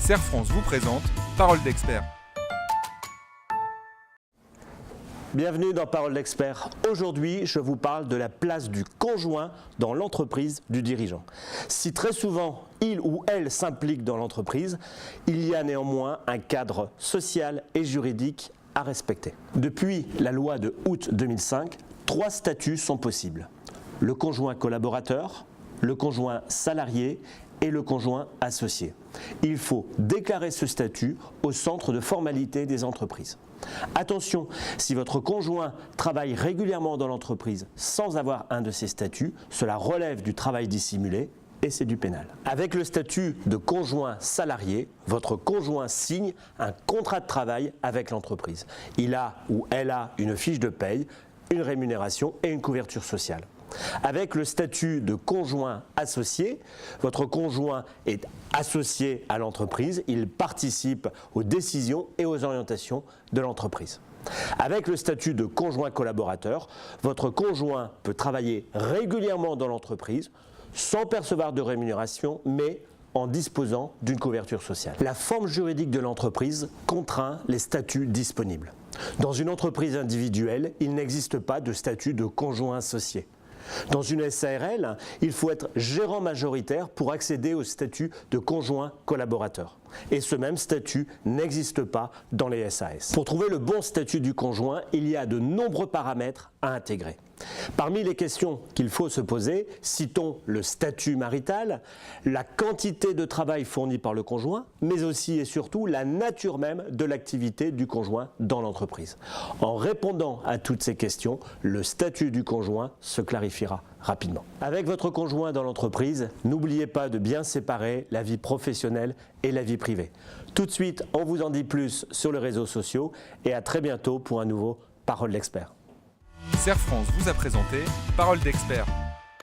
Serre France vous présente Parole d'expert. Bienvenue dans Parole d'expert. Aujourd'hui, je vous parle de la place du conjoint dans l'entreprise du dirigeant. Si très souvent, il ou elle s'implique dans l'entreprise, il y a néanmoins un cadre social et juridique à respecter. Depuis la loi de août 2005, 3 statuts sont possibles. Le conjoint collaborateur, le conjoint salarié et le conjoint associé. Il faut déclarer ce statut au centre de formalité des entreprises. Attention, si votre conjoint travaille régulièrement dans l'entreprise sans avoir un de ces statuts, cela relève du travail dissimulé et c'est du pénal. Avec le statut de conjoint salarié, votre conjoint signe un contrat de travail avec l'entreprise. Il a ou elle a une fiche de paye, une rémunération et une couverture sociale. Avec le statut de conjoint associé, votre conjoint est associé à l'entreprise, il participe aux décisions et aux orientations de l'entreprise. Avec le statut de conjoint collaborateur, votre conjoint peut travailler régulièrement dans l'entreprise sans percevoir de rémunération, mais en disposant d'une couverture sociale. La forme juridique de l'entreprise contraint les statuts disponibles. Dans une entreprise individuelle, il n'existe pas de statut de conjoint associé. Dans une SARL, il faut être gérant majoritaire pour accéder au statut de conjoint collaborateur. Et ce même statut n'existe pas dans les SAS. Pour trouver le bon statut du conjoint, il y a de nombreux paramètres à intégrer. Parmi les questions qu'il faut se poser, citons le statut marital, la quantité de travail fournie par le conjoint, mais aussi et surtout la nature même de l'activité du conjoint dans l'entreprise. En répondant à toutes ces questions, le statut du conjoint se clarifiera rapidement. Avec votre conjoint dans l'entreprise, n'oubliez pas de bien séparer la vie professionnelle et la vie privée. Tout de suite, on vous en dit plus sur les réseaux sociaux et à très bientôt pour un nouveau Parole d'expert. Serre France vous a présenté Parole d'expert.